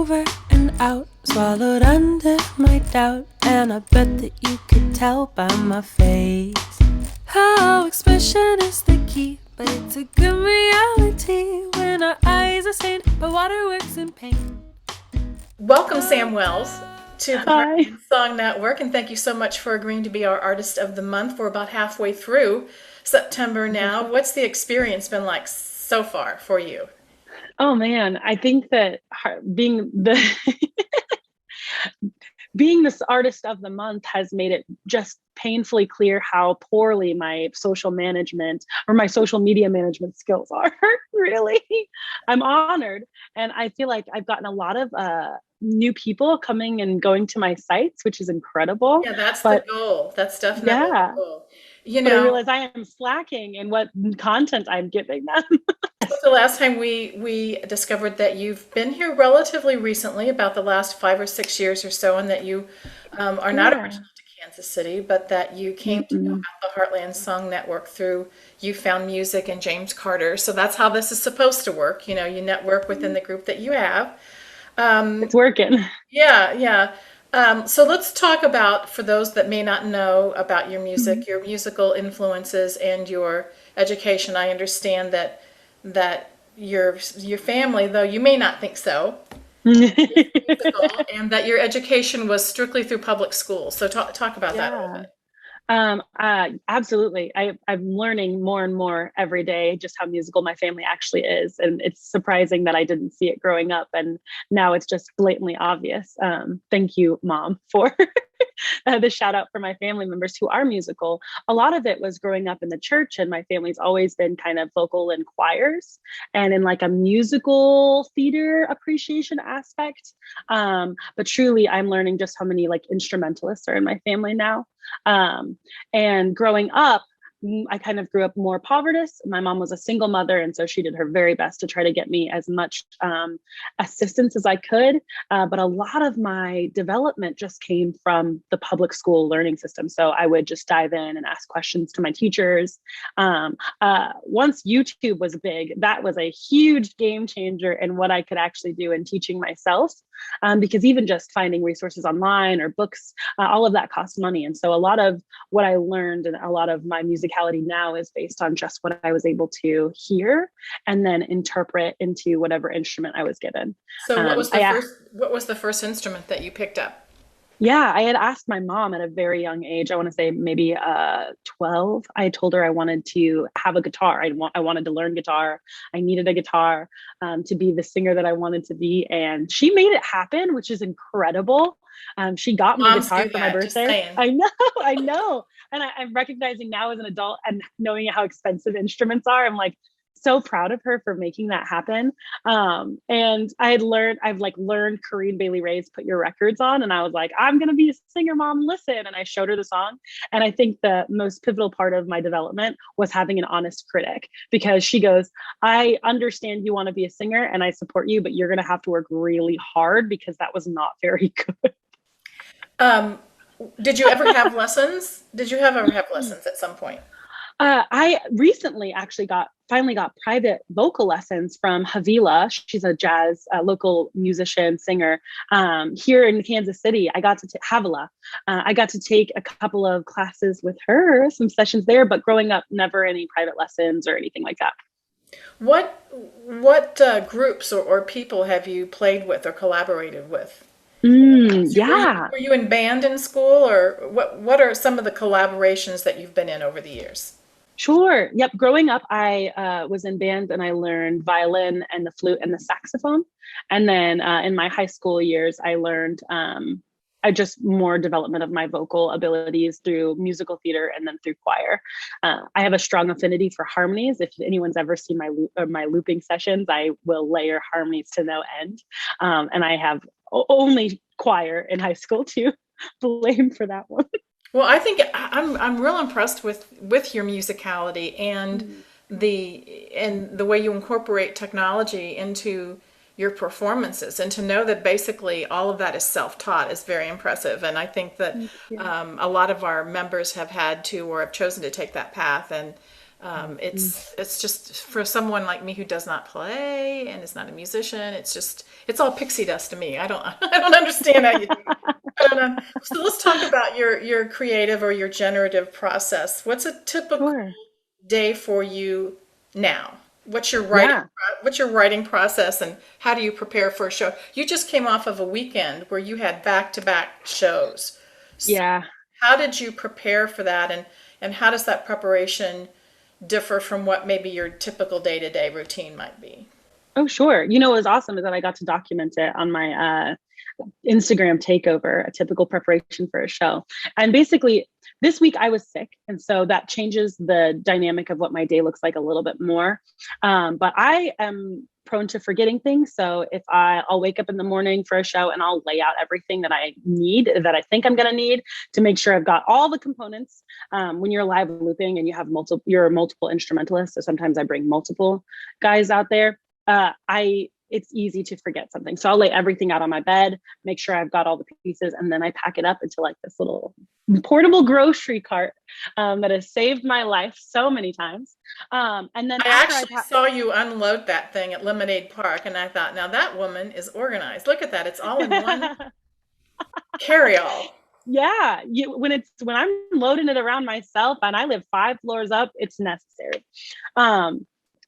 over and out, swallowed under my doubt. And I bet that you could tell by my face how expression is the key. But it's a good reality when our eyes are stained by waterworks and pain. Welcome, Sam Wells, to the Hi. Heartland Song Network, and thank you so much for agreeing to be our Artist of the Month. We're about halfway through September now. What's the experience been like so far for you? Oh man, I think that being the being this artist of the month has made it just painfully clear how poorly my social management or my social media management skills are. Really, I'm honored, and I feel like I've gotten a lot of new people coming and going to my sites, which is incredible. Yeah, that's the But goal. That's definitely the yeah, goal. You but I know, realize I am slacking in what content I'm giving them. what's the last time we discovered that you've been here relatively recently, about the last 5 or 6 years or so, and that you are not Yeah. original to Kansas City, but that you came to know Mm-mm. about the Heartland Song Network through You Found Music and James Carter. So that's how this is supposed to work. You know, you network within the group that you have. It's working. Yeah, yeah. So let's talk about, for those that may not know about your music, your musical influences and your education. I understand that your family, though you may not think so, musical, and that your education was strictly through public schools. So talk about that a little Yeah. bit. Absolutely. I'm learning more and more every day just how musical my family actually is. And it's surprising that I didn't see it growing up. And now it's just blatantly obvious. Thank you, Mom, for the shout out for my family members who are musical. A lot of it was growing up in the church, and my family's always been kind of vocal in choirs and in like a musical theater appreciation aspect. But truly, I'm learning just how many like instrumentalists are in my family now. And growing up, I kind of grew up more povertous. My mom was a single mother, and so she did her very best to try to get me as much assistance as I could. But a lot of my development just came from the public school learning system. So I would just dive in and ask questions to my teachers. Once YouTube was big, that was a huge game changer in what I could actually do in teaching myself. Because even just finding resources online or books, all of that costs money. And so a lot of what I learned and a lot of my musicality now is based on just what I was able to hear and then interpret into whatever instrument I was given. So I what was the first instrument that you picked up? Yeah, I had asked my mom at a very young age. I want to say maybe 12. I told her I wanted to have a guitar. I wanted to learn guitar. I needed a guitar to be the singer that I wanted to be, and she made it happen, which is incredible. She got me a Moms guitar do for my that, just birthday. saying. I know, I know, and I'm recognizing now as an adult and knowing how expensive instruments are. I'm like so proud of her for making that happen. And I've like learned Corinne Bailey Ray's Put Your Records On. And I was like, I'm going to be a singer, Mom, listen. And I showed her the song. And I think the most pivotal part of my development was having an honest critic, because she goes, I understand you want to be a singer and I support you, but you're going to have to work really hard, because that was not very good. Um, did you ever have lessons? Did you ever have lessons at some point? I recently actually finally got private vocal lessons from Havila. She's a jazz local musician, singer here in Kansas City. I got to Havila. I got to take a couple of classes with her, some sessions there, but growing up, never any private lessons or anything like that. What groups or people have you played with or collaborated with? So Yeah. were you in band in school, or what are some of the collaborations that you've been in over the years? Sure. Yep. Growing up, I was in band and I learned violin and the flute and the saxophone. And then in my high school years, I learned I just more development of my vocal abilities through musical theater and then through choir. I have a strong affinity for harmonies. If anyone's ever seen my looping sessions, I will layer harmonies to no end. And I have only choir in high school to blame for that one. Well, I think I'm real impressed with your musicality and the way you incorporate technology into your performances, and to know that basically all of that is self-taught is very impressive. And I think that Thank you. a lot of our members have had to or have chosen to take that path, and It's just for someone like me who does not play and is not a musician. It's all pixie dust to me. I don't I don't understand how you do it. I don't know. So let's talk about your creative or your generative process. What's a typical Sure. day for you now? What's your writing Yeah. what's your writing process and how do you prepare for a show? You just came off of a weekend where you had back-to-back shows. So Yeah. how did you prepare for that and how does that preparation differ from what maybe your typical day-to-day routine might be? Oh, sure. You know, what was awesome is that I got to document it on my Instagram takeover, a typical preparation for a show. And basically, this week I was sick. And so that changes the dynamic of what my day looks like a little bit more. But I am prone to forgetting things. So if I'll wake up in the morning for a show and I'll lay out everything that I need, that I think I'm going to need to make sure I've got all the components. When you're live looping and you have you're a multiple instrumentalist. So sometimes I bring multiple guys out there. It's easy to forget something. So I'll lay everything out on my bed, make sure I've got all the pieces, and then I pack it up into like this little portable grocery cart that has saved my life so many times. And then I after actually saw you unload that thing at Lemonade Park, and I thought, now that woman is organized. Look at that. It's all in one carry-all. Yeah, when I'm loading it around myself and I live 5 floors up, it's necessary.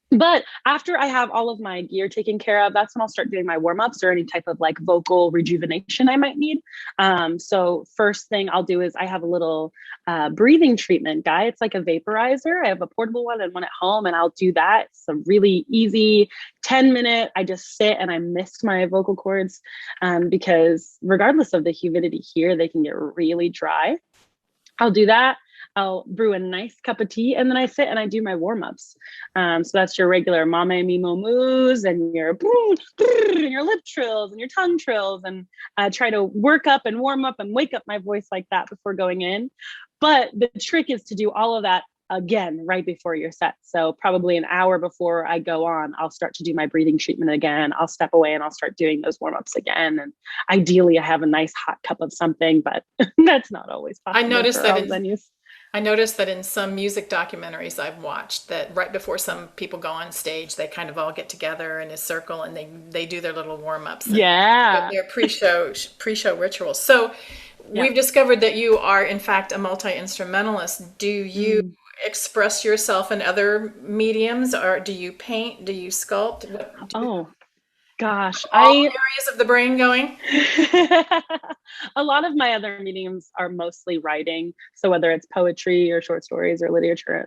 But after I have all of my gear taken care of, that's when I'll start doing my warm-ups or any type of like vocal rejuvenation I might need. So first thing I'll do is I have a little breathing treatment guy. It's like a vaporizer. I have a portable one and one at home, and I'll do that. It's a really easy 10-minute. I just sit and I mist my vocal cords because regardless of the humidity here, they can get really dry. I'll do that. I'll brew a nice cup of tea and then I sit and I do my warm-ups. So that's your regular mame mimo moos and your and your lip trills and your tongue trills, and try to work up and warm up and wake up my voice like that before going in. But the trick is to do all of that again right before your set. So probably an hour before I go on, I'll start to do my breathing treatment again. I'll step away and I'll start doing those warm-ups again. And ideally I have a nice hot cup of something, but that's not always I possible noticed for that all in venues. I noticed that in some music documentaries I've watched that right before some people go on stage, they kind of all get together in a circle and they do their little warm-ups and Yeah. their pre-show rituals. So Yeah. we've discovered that you are in fact a multi-instrumentalist. Do you Mm. express yourself in other mediums or do you paint? Do you sculpt? Do you have Oh gosh. all I areas of the brain going? a lot of my other mediums are mostly writing. So whether it's poetry or short stories or literature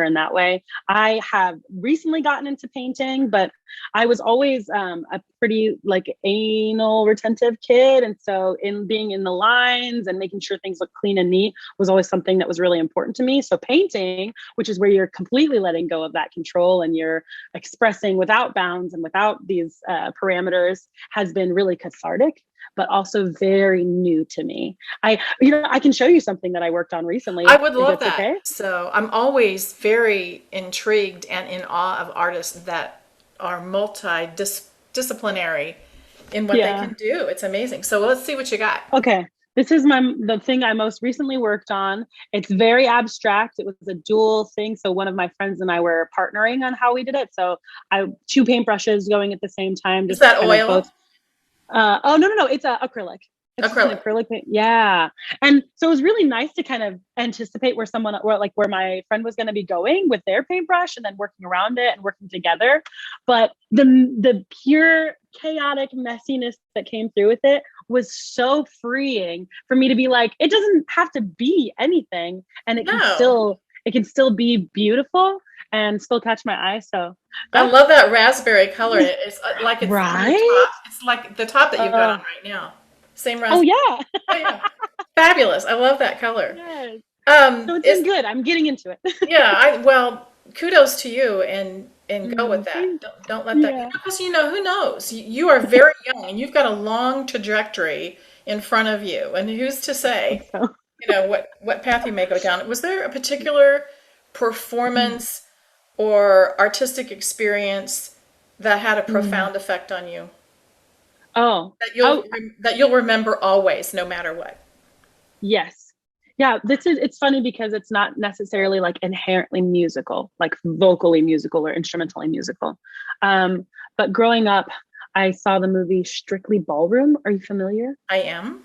in that way. I have recently gotten into painting, but I was always a pretty like anal retentive kid. And so in being in the lines and making sure things look clean and neat was always something that was really important to me. So painting, which is where you're completely letting go of that control and you're expressing without bounds and without these parameters, has been really cathartic, but also very new to me. I can show you something that I worked on recently I would if love it's that. okay. So I'm always very intrigued and in awe of artists that are multidisciplinary in what they Yeah. can do. It's amazing. So let's see what you got. Okay. This is the thing I most recently worked on. It's very abstract. It was a dual thing. So one of my friends and I were partnering on how we did it. So I two paintbrushes going at the same time, Is just that kind of both. oil? Oh no, it's acrylic. It's just an Acrylic. acrylic paint. Yeah. And so it was really nice to kind of anticipate where my friend was going to be going with their paintbrush and then working around it and working together. But the pure chaotic messiness that came through with it was so freeing for me to be like, it doesn't have to be anything and No. it can still be beautiful and still catch my eye. So I that's love that raspberry color. It's like it's on your right. top. It's like the top that you've got on Uh, right now. Same oh raspberry. yeah. Oh, yeah. Fabulous. I love that color. Yes. So it's been Is good. I'm getting into it. Yeah, well, kudos to you and go with that. Thanks. Don't let that Yeah. because who knows? You are very young and you've got a long trajectory in front of you. And who's to Hope say, so. what path you may go down? Was there a particular performance or artistic experience that had a Mm. profound effect on you Oh, that oh, you'll remember always, no matter what? yes. Yeah, it's funny because it's not necessarily like inherently musical, like vocally musical or instrumentally musical. But growing up, I saw the movie Strictly Ballroom. Are you familiar? I am.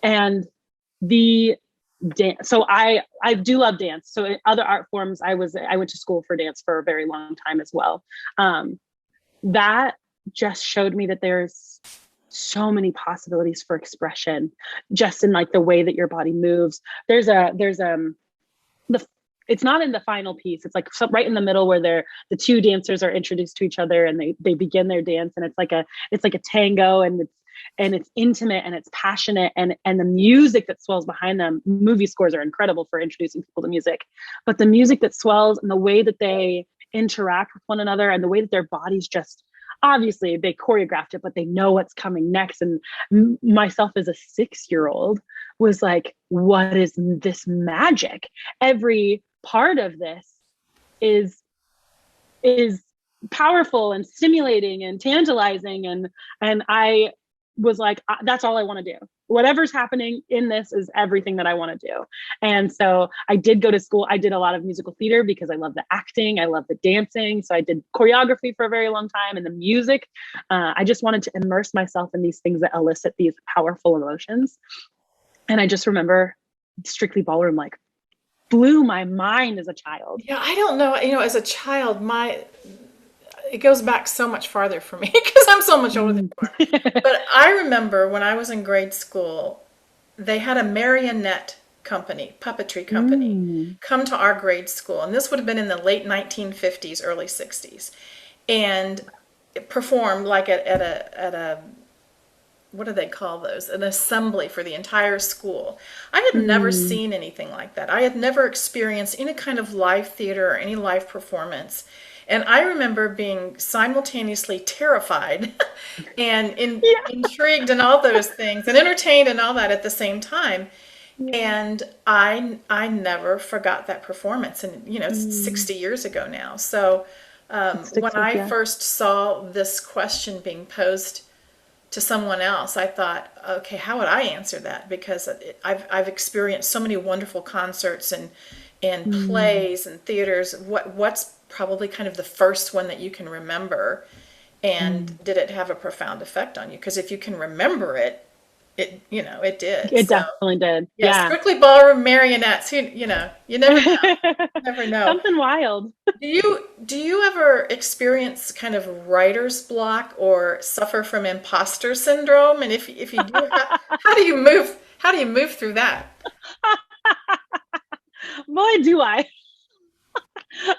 And the dance. So I do love dance. So in other art forms, I went to school for dance for a very long time as well. That just showed me that there's so many possibilities for expression just in like the way that your body moves. There's the it's not in the final piece. It's like right in the middle where the two dancers are introduced to each other and they begin their dance, and it's like a tango, and it's intimate and it's passionate, and the music that swells behind them. Movie scores are incredible for introducing people to music, but the music that swells and the way that they interact with one another and the way that their bodies just, obviously they choreographed it, but they know what's coming next. And myself as a 6-year-old was like, what is this magic? Every part of this is powerful and stimulating and tantalizing, and I was like, that's all I want to do. Whatever's happening in this is everything that I want to do. And so I did go to school. I did a lot of musical theater because I love the acting, I love the dancing. So I did choreography for a very long time, and the music. I just wanted to immerse myself in these things that elicit these powerful emotions. And I just remember Strictly Ballroom like blew my mind as a child. Yeah, I don't know. As a child, it goes back so much farther for me because I'm so much older than you are. But I remember when I was in grade school, they had a marionette company, puppetry company, come to our grade school. And this would have been in the late 1950s, early 60s. And it performed like at a what do they call those? An assembly for the entire school. I had never seen anything like that. I had never experienced any kind of live theater or any live performance. And I remember being simultaneously terrified and intrigued and all those things, and entertained and all that at the same time. And I never forgot that performance. And, it's 60 years ago now. So when I first saw this question being posed to someone else, I thought, okay, how would I answer that? Because I've experienced so many wonderful concerts and plays and theaters. What's probably kind of the first one that you can remember, and did it have a profound effect on you? Because if you can remember it did. It definitely did. Yeah, Strictly Ballroom marionettes. You never know. Never know. Something wild. Do you ever experience kind of writer's block or suffer from imposter syndrome? And if you do, how do you move through that? Boy, do I.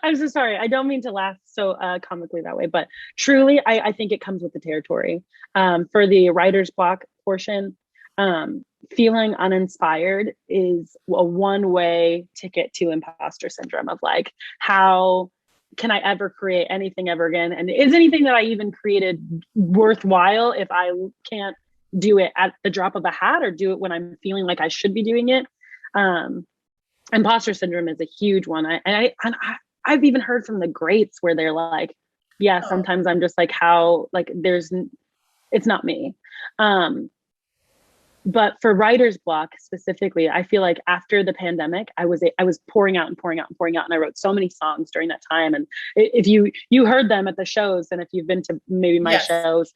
I'm so sorry. I don't mean to laugh so comically that way, but truly, I think it comes with the territory. For the writer's block portion, feeling uninspired is a one-way ticket to imposter syndrome of like, how can I ever create anything ever again? And is anything that I even created worthwhile if I can't do it at the drop of a hat or do it when I'm feeling like I should be doing it? Imposter syndrome is a huge one. I've even heard from the greats where they're like, yeah, sometimes I'm just like, it's not me. But for writer's block specifically, I feel like after the pandemic, I was pouring out and pouring out and pouring out. And I wrote so many songs during that time. And if you heard them at the shows, and if you've been to maybe my shows,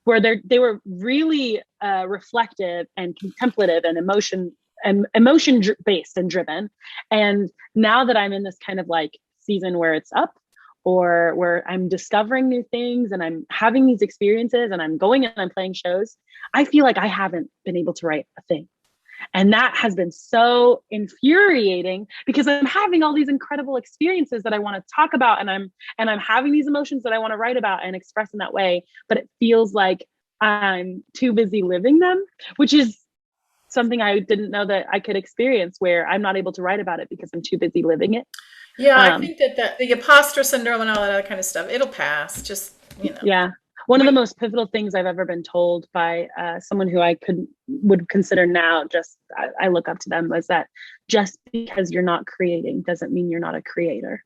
where they were really reflective and contemplative and emotion based and driven. And now that I'm in this kind of like season where it's up, or where I'm discovering new things and I'm having these experiences and I'm going and I'm playing shows, I feel like I haven't been able to write a thing. And that has been so infuriating because I'm having all these incredible experiences that I want to talk about, and I'm having these emotions that I want to write about and express in that way, but it feels like I'm too busy living them, which is something I didn't know that I could experience, where I'm not able to write about it because I'm too busy living it. Yeah, I think that the imposter syndrome and all that other kind of stuff, it'll pass. Just, Yeah. One of the most pivotal things I've ever been told by someone who I would consider now, I look up to them, was that just because you're not creating doesn't mean you're not a creator.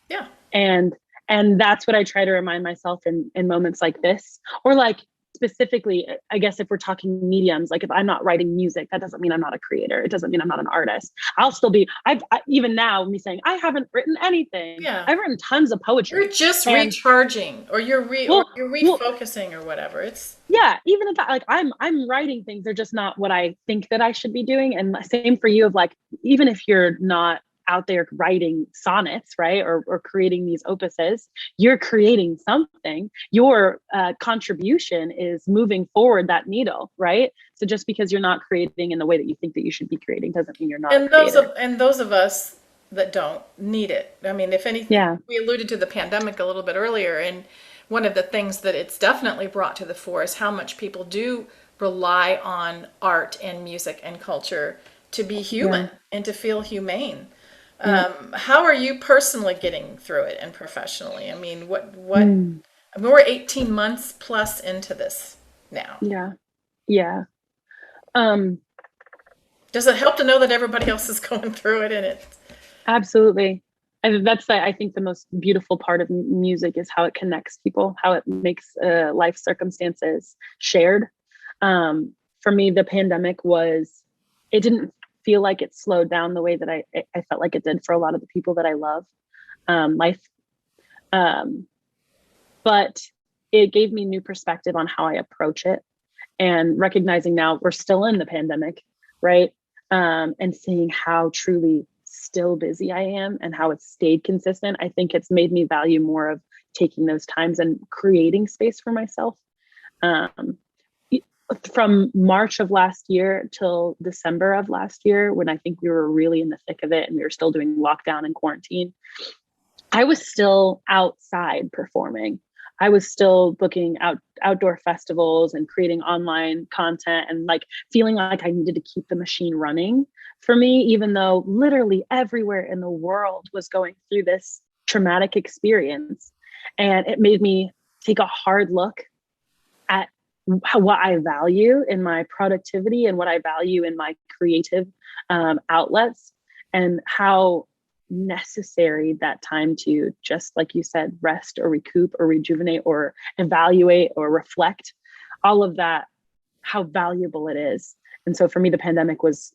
Yeah. And that's what I try to remind myself in moments like this, or like specifically, I guess if we're talking mediums, like if I'm not writing music, that doesn't mean I'm not a creator. It doesn't mean I'm not an artist. I'll still be, even now, me saying, I haven't written anything. Yeah. I've written tons of You're poetry. just And recharging, or well, you're well, refocusing or whatever. It's yeah, even if like I'm writing things, they're just not what I think that I should be doing. And same for you of like, even if you're not out there writing sonnets, right, or creating these opuses, you're creating something. Your contribution is moving forward that needle, right? So just because you're not creating in the way that you think that you should be creating doesn't mean you're not a creator. and those of us that don't need it. I mean, if anything, Yeah, we alluded to the pandemic a little bit earlier, and one of the things that it's definitely brought to the fore is how much people do rely on art and music and culture to be yeah, human and to feel humane. yeah. How are you personally getting through it and professionally? I mean, Mm, I mean, we're 18 months plus into this now. yeah, yeah. Um, Does it help to know that everybody else is going through it and it? Absolutely. And that's I think the most beautiful part of music is how it connects people, how it makes life circumstances shared. For me, the pandemic was, it didn't feel like it slowed down the way that I felt like it did for a lot of the people that I love. Life, um, but it gave me new perspective on how I approach it, and recognizing now we're still in the pandemic, right? And seeing how truly still busy I am and how it's stayed consistent, I think it's made me value more of taking those times and creating space for myself. Um, from March of last year till December of last year, when I think we were really in the thick of it and we were still doing lockdown and quarantine, I was still outside performing. I was still booking outdoor festivals and creating online content and like feeling like I needed to keep the machine running for me, even though literally everywhere in the world was going through this traumatic experience. And it made me take a hard look at what I value in my productivity and what I value in my creative outlets, and how necessary that time to, just like you said, rest or recoup or rejuvenate or evaluate or reflect, all of that, how valuable it is. And so for me, the pandemic was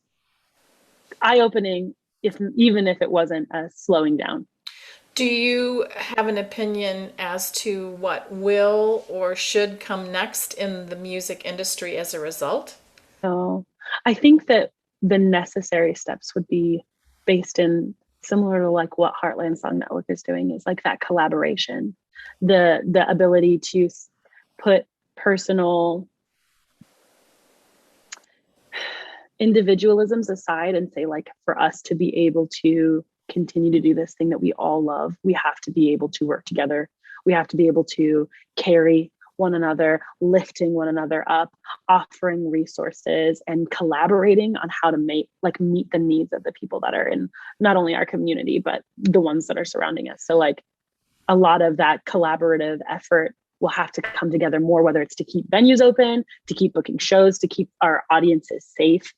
eye-opening, if even if it wasn't a slowing down. Do you have an opinion as to what will or should come next in the music industry as a result? So I think that the necessary steps would be based in, similar to like what Heartland Song Network is doing, is like that collaboration, the ability to put personal individualisms aside and say, like, for us to be able to continue to do this thing that we all love, we have to be able to work together. We have to be able to carry one another, lifting one another up, offering resources and collaborating on how to meet the needs of the people that are in not only our community, but the ones that are surrounding us. So like a lot of that collaborative effort will have to come together more, whether it's to keep venues open, to keep booking shows, to keep our audiences safe.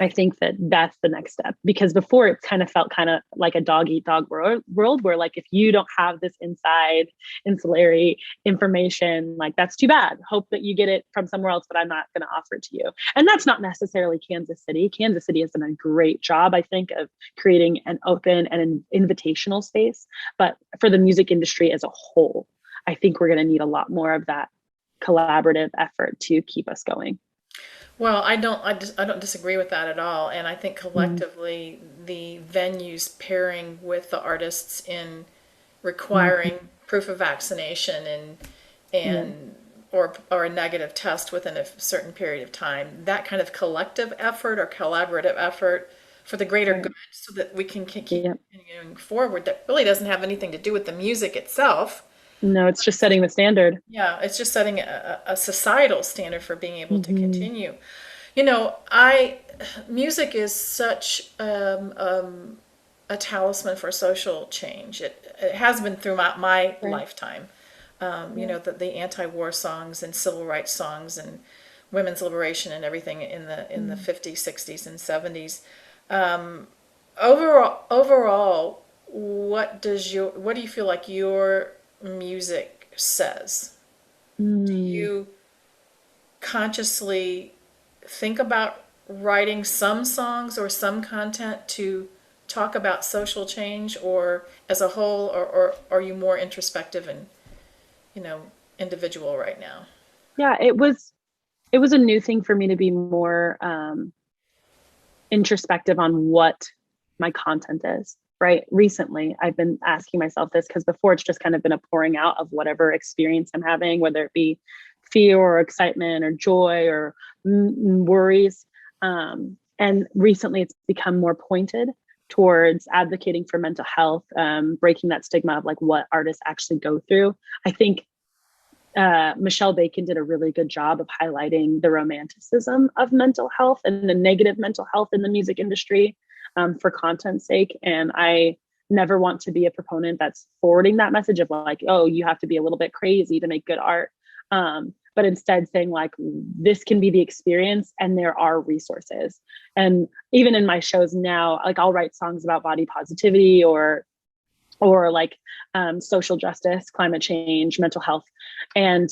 I think that that's the next step, because before it kind of felt kind of like a dog eat dog world where like, if you don't have this inside ancillary information, like that's too bad. Hope that you get it from somewhere else, but I'm not going to offer it to you. And that's not necessarily Kansas City. Kansas City has done a great job, I think, of creating an open and an invitational space. But for the music industry as a whole, I think we're going to need a lot more of that collaborative effort to keep us going. Well, I don't disagree with that at all. And I think Mm-hmm. collectively, the venues pairing with the artists in requiring proof of vaccination Yeah. and or a negative test within a certain period of time, that kind of collective effort or collaborative effort for the greater Right. good, so that we can keep Yeah. continuing forward, that really doesn't have anything to do with the music itself. No, it's just setting the standard. Yeah, it's just setting a societal standard for being able to Mm-hmm. continue. You know, I music is such a talisman for social change. It has been throughout my Right. lifetime. You Yeah. know, the anti-war songs and civil rights songs and women's liberation and everything in the Mm. 50s, 60s, and 70s. Overall, what do you feel like your music says? Do Mm. you consciously think about writing some songs or some content to talk about social change or as a whole, or are you more introspective and, you know, individual right now? Yeah, it was a new thing for me to be more introspective on what my content is. Right. Recently, I've been asking myself this because before it's just kind of been a pouring out of whatever experience I'm having, whether it be fear or excitement or joy or worries. And recently, it's become more pointed towards advocating for mental health, breaking that stigma of like what artists actually go through. I think Michelle Bacon did a really good job of highlighting the romanticism of mental health and the negative mental health in the music industry for content's sake. And I never want to be a proponent that's forwarding that message of like, oh, you have to be a little bit crazy to make good art. But instead saying like, this can be the experience and there are resources. And even in my shows now, like I'll write songs about body positivity or like social justice, climate change, mental health. And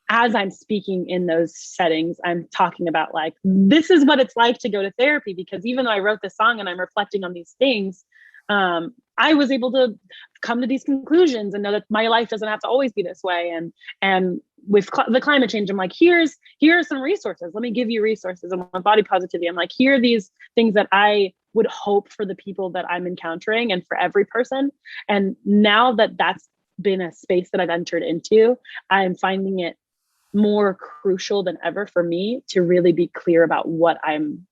as I'm speaking in those settings, I'm talking about like, this is what it's like to go to therapy, because even though I wrote this song and I'm reflecting on these things, I was able to come to these conclusions and know that my life doesn't have to always be this way. And with the climate change, I'm like, here are some resources. Let me give you resources. And with body positivity, I'm like, here are these things that I would hope for the people that I'm encountering and for every person. And now that that's been a space that I've entered into, I'm finding it more crucial than ever for me to really be clear about what I'm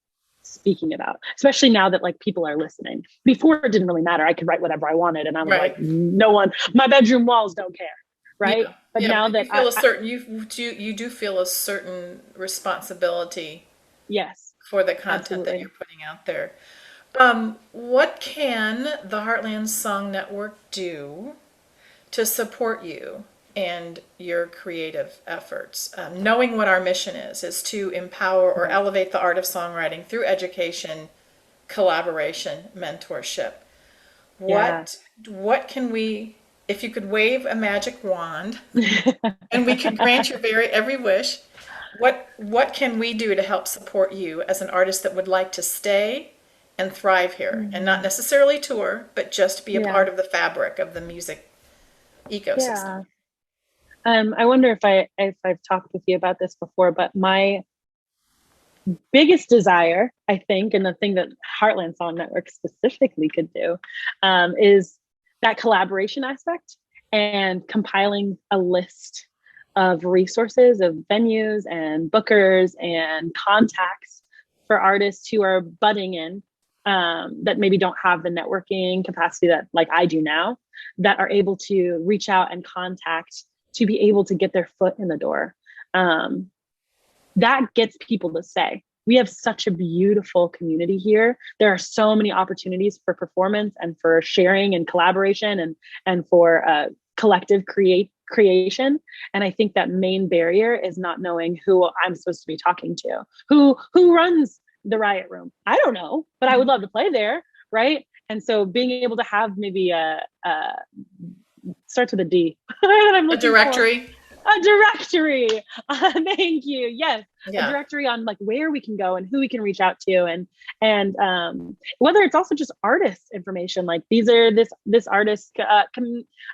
speaking about, especially now that like people are listening. Before it didn't really matter. I could write whatever I wanted and I was Right. like, no one, my bedroom walls don't care. Right. Yeah. But Yeah, now but you that feel a certain you do feel a certain responsibility yes, for the content that absolutely. you're putting out there. What can the Heartland Song Network do to support you and your creative efforts? Knowing what our mission is to empower or Right. elevate the art of songwriting through education, collaboration, mentorship. Yeah. What can we, if you could wave a magic wand and we could grant your very every wish, what can we do to help support you as an artist that would like to stay and thrive here and not Mhm. necessarily tour, but just be a Yeah. part of the fabric of the music ecosystem? Yeah. I wonder if I've talked with you about this before, but my biggest desire, I think, and the thing that Heartland Song Network specifically could do, is that collaboration aspect and compiling a list of resources of venues and bookers and contacts for artists who are budding in, that maybe don't have the networking capacity that like I do now, that are able to reach out and contact to be able to get their foot in the door. Um, that gets people to say, we have such a beautiful community here. There are so many opportunities for performance and for sharing and collaboration and for collective creation. And I think that main barrier is not knowing who I'm supposed to be talking to. Who runs the Riot Room? I don't know, but I would love to play there, right? And so being able to have maybe a starts with a D that I'm A looking for, directory? a directory. Thank you. Yes, a Yeah. directory on like where we can go and who we can reach out to, and whether it's also just artist information, like these are this artist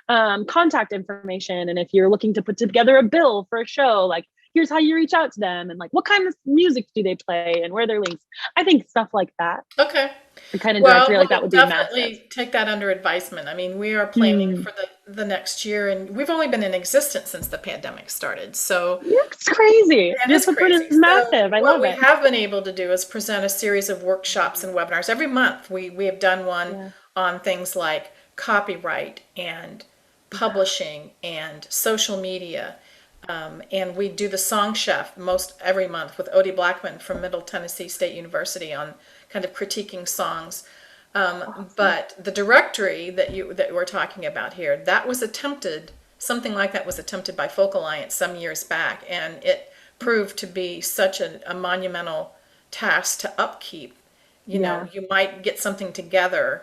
contact information, and if you're looking to put together a bill for a show, like here's how you reach out to them, and like what kind of music do they play and where are their links. I think stuff like that, Okay. the kind of Well, directory like that we'll would be massive. definitely take that under advisement. I mean, we are planning Mm. for the next year, and we've only been in existence since the pandemic started. So Yeah, it's crazy. that Your is footprint crazy. is So massive. I what love we it. have been able to do is present a series of workshops and webinars every month. We have done one Yeah. on things like copyright and publishing and social media. And we do the Song Chef most every month with Odie Blackman from Middle Tennessee State University on kind of critiquing songs. Awesome. But the directory that we're talking about here, that was attempted, something like that was attempted by Folk Alliance some years back, and it proved to be such a monumental task to upkeep. You know, Yeah. you might get something together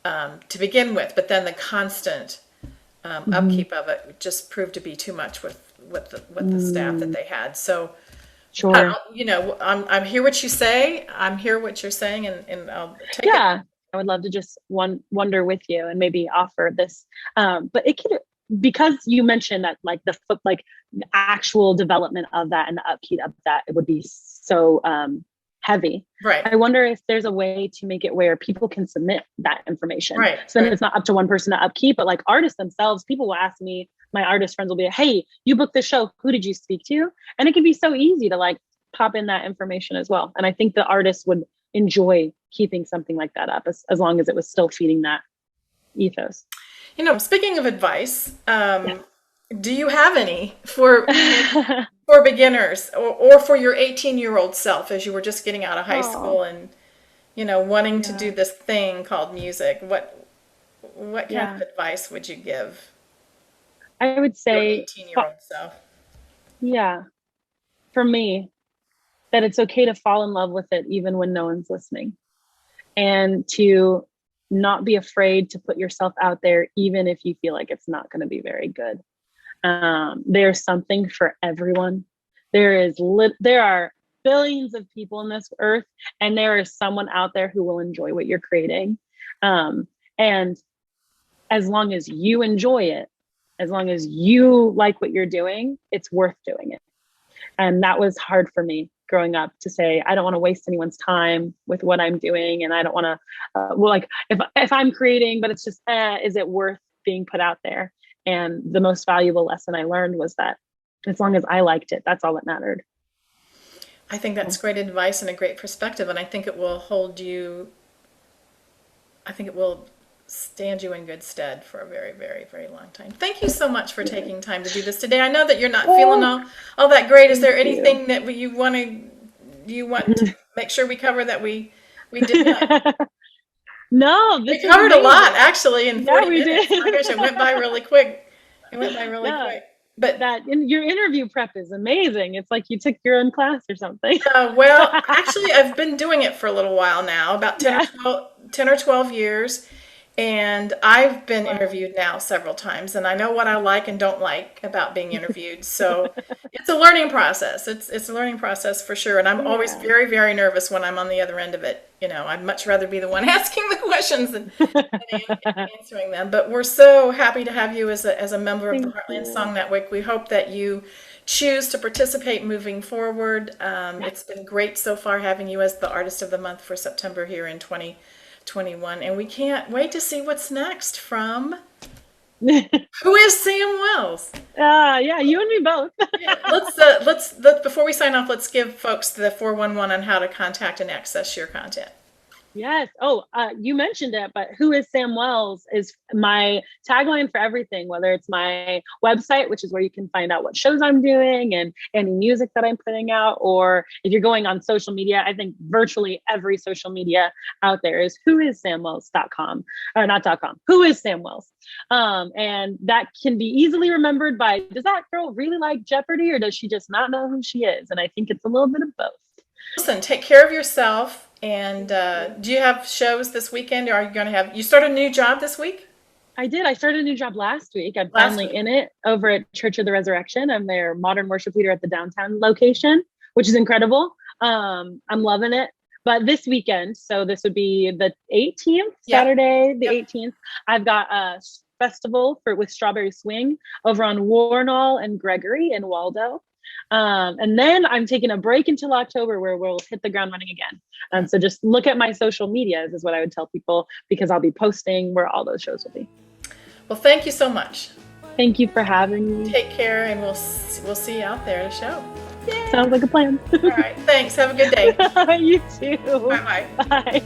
to begin with, but then the constant Mhm. upkeep of it just proved to be too much the staff that they had. So, Sure. I'm hear what you say. I'm hear what you're saying, and I'll take it. Yeah, I would love to just wonder with you and maybe offer this. But it could, because you mentioned that like the actual development of that and the upkeep of that, it would be so heavy. Right. I wonder if there's a way to make it where people can submit that information. Right. So then it's not up to one person to upkeep, but like artists themselves, people will ask me, my artist friends will be like, hey, you booked this show, who did you speak to? And it can be so easy to like pop in that information as well. And I think the artists would enjoy keeping something like that up as long as it was still feeding that ethos. Speaking of advice, do you have any for for beginners or for your 18-year-old self as you were just getting out of high school and wanting to do this thing called music? What kind of advice would you give? I would say your 18-year-old self. Yeah. For me, that it's okay to fall in love with it even when no one's listening, and to not be afraid to put yourself out there even if you feel like it's not going to be very good. There's something for everyone. There are billions of people in this earth, and there is someone out there who will enjoy what you're creating. And as long as you enjoy it, as long as you like what you're doing, it's worth doing it. And that was hard for me growing up, to say, I don't want to waste anyone's time with what I'm doing. And I don't want to, if I'm creating, but it's just, is it worth being put out there? And the most valuable lesson I learned was that as long as I liked it, that's all that mattered. I think that's great advice and a great perspective. And I think it will stand you in good stead for a very, very, very long time. Thank you so much for taking time to do this today. I know that you're not feeling all that great. Is there anything that you want to make sure we cover that we did not? No, we covered a lot actually in 40 minutes. Did. Oh my gosh, it went by really quick. Quick. But your interview prep is amazing. It's like you took your own class or something. Well, actually, I've been doing it for a little while now, about 10 or 12 years. And I've been interviewed now several times, and I know what I like and don't like about being interviewed. So it's a learning process. It's a learning process for sure. And I'm always very, very nervous when I'm on the other end of it. I'd much rather be the one asking the questions than answering them. But we're so happy to have you as a member of the Heartland Song Network. We hope that you choose to participate moving forward. It's been great so far having you as the Artist of the Month for September here in 2021, and we can't wait to see what's next from Who is Sam Wells? Yeah, you and me both. Let's before we sign off, let's give folks the 411 on how to contact and access your content. Yes. Oh, you mentioned it, but Who is Sam Wells is my tagline for everything, whether it's my website, which is where you can find out what shows I'm doing and any music that I'm putting out, or if you're going on social media, I think virtually every social media out there is whoissamwells.com, or not .com, Who is Sam Wells? And that can be easily remembered by, does that girl really like Jeopardy, or does she just not know who she is? And I think it's a little bit of both. Listen, take care of yourself. And do you have shows this weekend? Or are you going to you started a new job this week? I did. I started a new job last week. I'm finally in it over at Church of the Resurrection. I'm their modern worship leader at the downtown location, which is incredible. I'm loving it. But this weekend, so this would be the 18th, Saturday, the 18th, I've got a festival with Strawberry Swing over on Warnall and Gregory in Waldo. And then I'm taking a break until October where we'll hit the ground running again. So just look at my social medias is what I would tell people, because I'll be posting where all those shows will be. Well, thank you so much. Thank you for having me. Take care, and we'll see you out there at a show. Yay. Sounds like a plan. All right. Thanks. Have a good day. You too. Bye-bye. Bye.